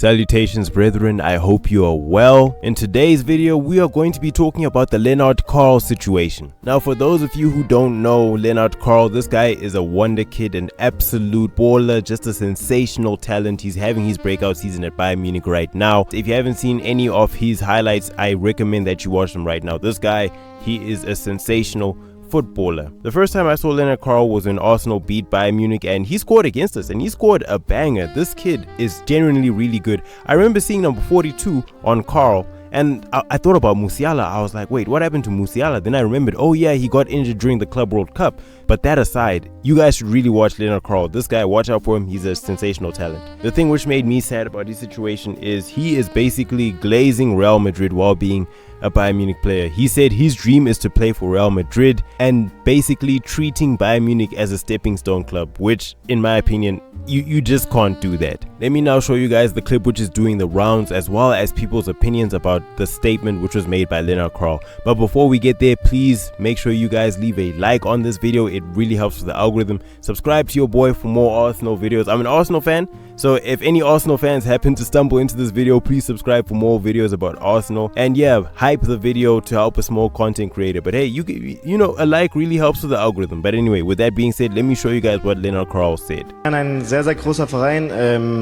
Salutations brethren, I hope you are well. In today's video we are going to be talking about the Leonard Carl situation. Now for those of you who don't know Leonard Carl, this guy is a wonder kid, an absolute baller, just a sensational talent. He's having his breakout season at Bayern Munich right now. If you haven't seen any of his highlights, I recommend that you watch them right now. This guy, he is a sensational footballer. The first time I saw Leonard Carl was when Arsenal beat Bayern Munich and he scored against us and he scored a banger. This kid is genuinely really good. I remember seeing number 42 on Carl and I thought about Musiala. I was like, wait, what happened to Musiala? Then I remembered, oh yeah, he got injured during the Club World Cup. But that aside, you guys should really watch Leonard Carl. This guy, watch out for him. He's a sensational talent. The thing which made me sad about his situation is he is basically glazing Real Madrid while being a Bayern Munich player. He said his dream is to play for Real Madrid and basically treating Bayern Munich as a stepping stone club, which in my opinion, you just can't do that. Let me now show you guys the clip which is doing the rounds as well as people's opinions about the statement which was made by Leonard Carl. But before we get there, please make sure you guys leave a like on this video. It really helps with the algorithm. Subscribe to your boy for more Arsenal videos. I'm an Arsenal fan, so if any Arsenal fans happen to stumble into this video, please subscribe for more videos about Arsenal. And yeah, hype the video to help a small content creator. But hey, you know, a like really helps with the algorithm. But anyway, with that being said, let me show you guys what Leonard Carl said. Ein sehr, sehr großer Verein,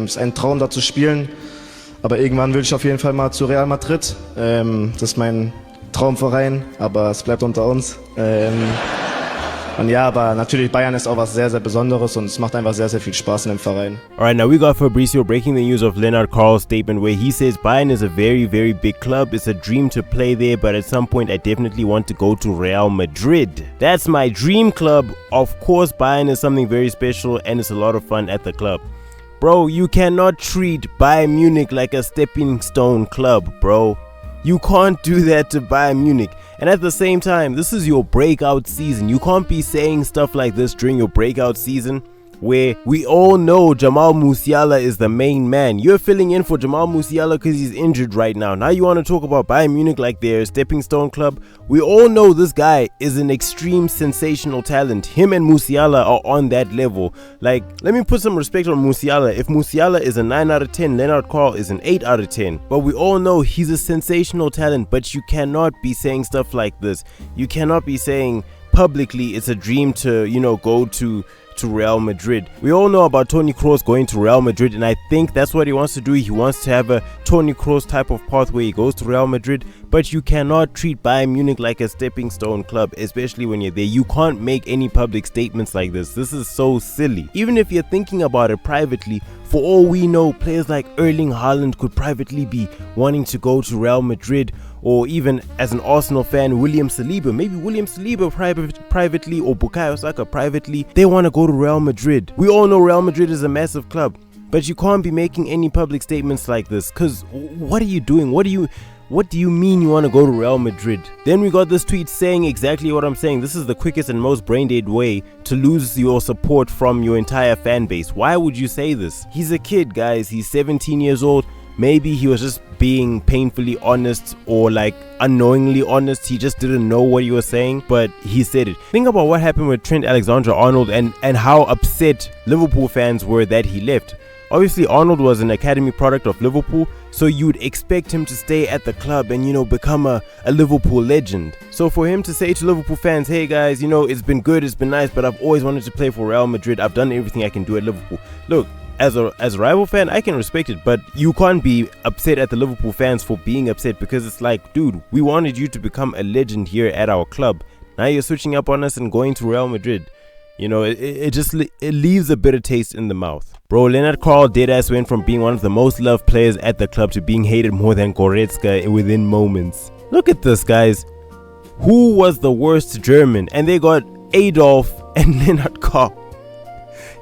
ist ein Traum da zu spielen, aber irgendwann will ich auf jeden Fall mal zu Real Madrid. Das ist mein Traumverein, aber es bleibt unter uns. Und ja, aber natürlich Bayern ist auch was sehr, sehr Besonderes und es macht einfach sehr, sehr viel Spaß in dem Verein. Alright, now we got Fabrizio breaking the news of Leonard Carl's statement where he says Bayern is a very, very big club. It's a dream to play there, but at some point I definitely want to go to Real Madrid. That's my dream club. Of course, Bayern is something very special and it's a lot of fun at the club. Bro, you cannot treat Bayern Munich like a stepping stone club, bro. You can't do that to Bayern Munich. And at the same time, this is your breakout season. You can't be saying stuff like this during your breakout season where we all know Jamal Musiala is the main man. You're filling in for Jamal Musiala because he's injured right now. Now you want to talk about Bayern Munich like they're a stepping stone club. We all know this guy is an extreme sensational talent. Him and Musiala are on that level. Like, let me put some respect on Musiala. If Musiala is a 9 out of 10, Leonard Carl is an 8 out of 10. But we all know he's a sensational talent, but you cannot be saying stuff like this. You cannot be saying publicly it's a dream to, you know, go to Real Madrid. We all know about Toni Kroos going to Real Madrid, and I think that's what he wants to do. He wants to have a Toni Kroos type of path where he goes to Real Madrid, but you cannot treat Bayern Munich like a stepping stone club, especially when you're there. You can't make any public statements like this. This is so silly. Even if you're thinking about it privately, for all we know, players like Erling Haaland could privately be wanting to go to Real Madrid, or even as an Arsenal fan, William Saliba, maybe William Saliba privately, or Bukayo Saka privately, they want to go to Real Madrid. We all know Real Madrid is a massive club, but you can't be making any public statements like this, because what are you doing? What do you mean you want to go to Real Madrid? Then we got this tweet saying exactly what I'm saying. This is the quickest and most brain-dead way to lose your support from your entire fan base. Why would you say this? He's a kid, guys. He's 17 years old. Maybe he was just being painfully honest or like unknowingly honest. He just didn't know what he was saying, but he said it. Think about what happened with Trent Alexander-Arnold and how upset Liverpool fans were that he left. Obviously, Arnold was an academy product of Liverpool, so you'd expect him to stay at the club and, you know, become a Liverpool legend. So for him to say to Liverpool fans, hey guys, you know, it's been good, it's been nice, but I've always wanted to play for Real Madrid. I've done everything I can do at Liverpool. Look, as a rival fan, I can respect it, but you can't be upset at the Liverpool fans for being upset, because it's like, dude, we wanted you to become a legend here at our club. Now you're switching up on us and going to Real Madrid. You know, it leaves a bitter taste in the mouth. Bro, Leonard Carl deadass went from being one of the most loved players at the club to being hated more than Goretzka within moments. Look at this, guys. Who was the worst German? And they got Adolf and Leonard Carl.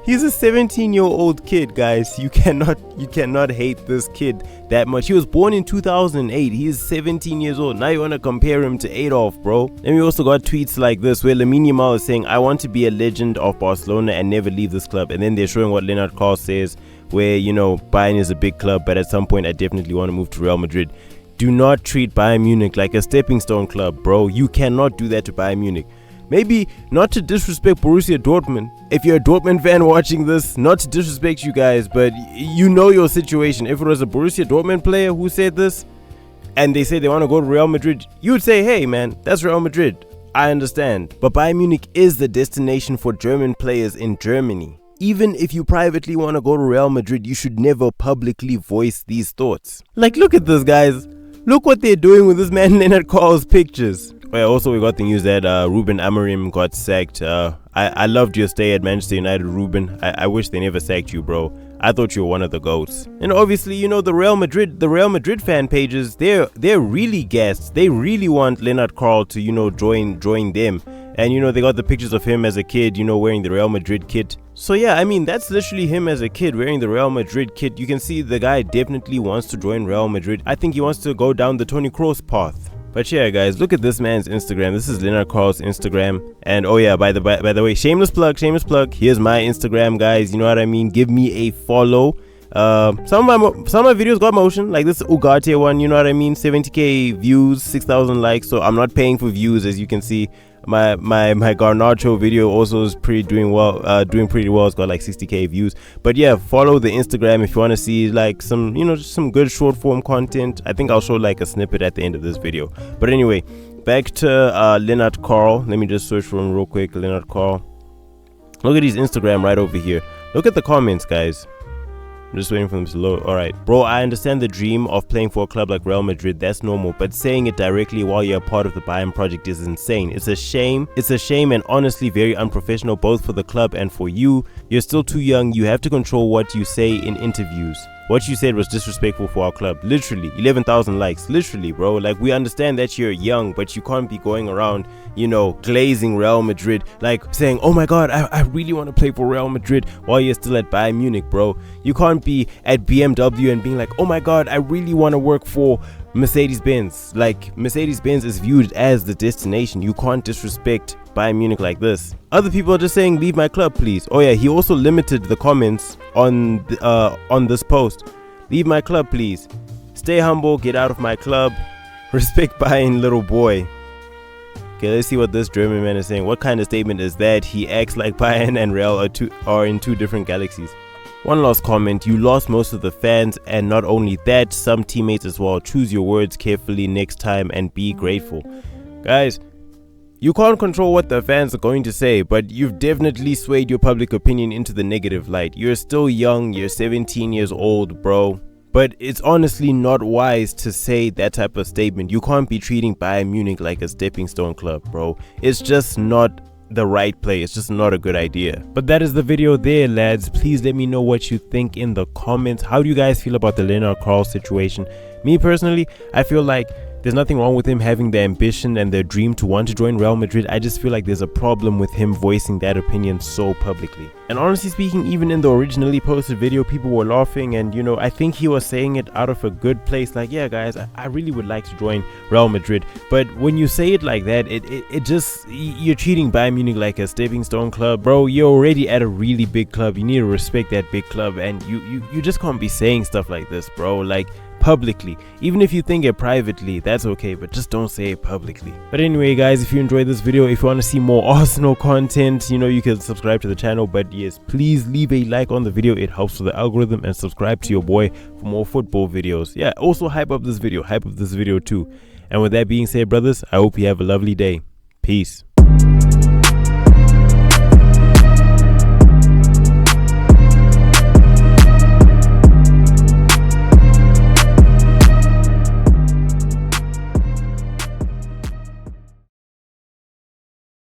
He's a 17-year-old kid, guys. You cannot hate this kid that much. He was born in 2008. He is 17 years old. Now you want to compare him to Adolf, bro. Then we also got tweets like this where Lamine Yamal is saying, I want to be a legend of Barcelona and never leave this club. And then they're showing what Leonard Carl says where, you know, Bayern is a big club, but at some point I definitely want to move to Real Madrid. Do not treat Bayern Munich like a stepping stone club, bro. You cannot do that to Bayern Munich. Maybe not to disrespect Borussia Dortmund. If you're a Dortmund fan watching this, not to disrespect you guys, but you know your situation. If it was a Borussia Dortmund player who said this, and they say they want to go to Real Madrid, you would say, hey man, that's Real Madrid. I understand. But Bayern Munich is the destination for German players in Germany. Even if you privately want to go to Real Madrid, you should never publicly voice these thoughts. Like, look at this, guys. Look what they're doing with this man Leonard Carl's pictures. Well, also, we got the news that Ruben Amorim got sacked. I loved your stay at Manchester United, Ruben. I wish they never sacked you, bro. I thought you were one of the GOATs. And obviously, you know, the Real Madrid fan pages, they're really gassed. They really want Lennart Karl to, you know, join them. And, you know, they got the pictures of him as a kid, you know, wearing the Real Madrid kit. So, yeah, I mean, that's literally him as a kid wearing the Real Madrid kit. You can see the guy definitely wants to join Real Madrid. I think he wants to go down the Toni Kroos path. But yeah, guys, look at this man's Instagram. This is Leonard Carl's Instagram. And oh yeah, by the way, shameless plug. Here's my Instagram, guys. You know what I mean? Give me a follow. Some of my videos got motion, like this Ugarte one, you know what I mean? 70k views, 6,000 likes. So I'm not paying for views, as you can see. My Garnacho video also is doing pretty well. It's got like 60k views. But yeah, follow the Instagram if you want to see like some, you know, just some good short form content. I think I'll show like a snippet at the end of this video. But anyway, back to Lennart Karl. Let me just search for him real quick. Lennart Karl. Look at his Instagram right over here. Look at the comments, guys. I'm just waiting for them to load. Alright, bro, I understand the dream of playing for a club like Real Madrid. That's normal, but saying it directly while you're a part of the Bayern project is insane. It's a shame and honestly very unprofessional, both for the club and for you. You're still too young. You have to control what you say in interviews. What you said was disrespectful for our club. Literally 11,000 likes. Literally, bro. Like, we understand that you're young, but you can't be going around, you know, glazing Real Madrid, like saying, oh my god, I really want to play for Real Madrid, while you're still at Bayern Munich, bro. You can't be at BMW and being like, oh my god, I really want to work for Mercedes-Benz. Like, Mercedes-Benz is viewed as the destination. You can't disrespect Bayern Munich like this. Other people are just saying, leave my club, please. Oh yeah, he also limited the comments on this post. Leave my club, please. Stay humble, get out of my club. Respect Bayern, little boy. Okay, let's see what this German man is saying. What kind of statement is that? He acts like Bayern and Real are in two different galaxies. One last comment. You lost most of the fans, and not only that, some teammates as well. Choose your words carefully next time and be grateful. Guys, you can't control what the fans are going to say, but you've definitely swayed your public opinion into the negative light. You're still young. You're 17 years old, bro. But it's honestly not wise to say that type of statement. You can't be treating Bayern Munich like a stepping stone club, bro. It's just not the right play. It's just not a good idea. But that is the video there, lads. Please let me know what you think in the comments. How do you guys feel about the Leonard Carl situation? Me personally, I feel like there's nothing wrong with him having the ambition and the dream to want to join Real Madrid. I just feel like there's a problem with him voicing that opinion so publicly. And honestly speaking, even in the originally posted video, people were laughing, and you know, I think he was saying it out of a good place, like, yeah guys, I really would like to join Real Madrid. But when you say it like that, it just, you're treating Bayern Munich like a stepping stone club, bro. You're already at a really big club. You need to respect that big club, and you just can't be saying stuff like this, bro. Like, publicly. Even if you think it privately, that's okay, but just don't say it publicly. But anyway, guys, if you enjoyed this video, if you want to see more Arsenal content, you know, you can subscribe to the channel. But yes, please leave a like on the video. It helps with the algorithm, and subscribe to your boy for more football videos. Yeah, also hype up this video too. And with that being said, brothers, I hope you have a lovely day. Peace.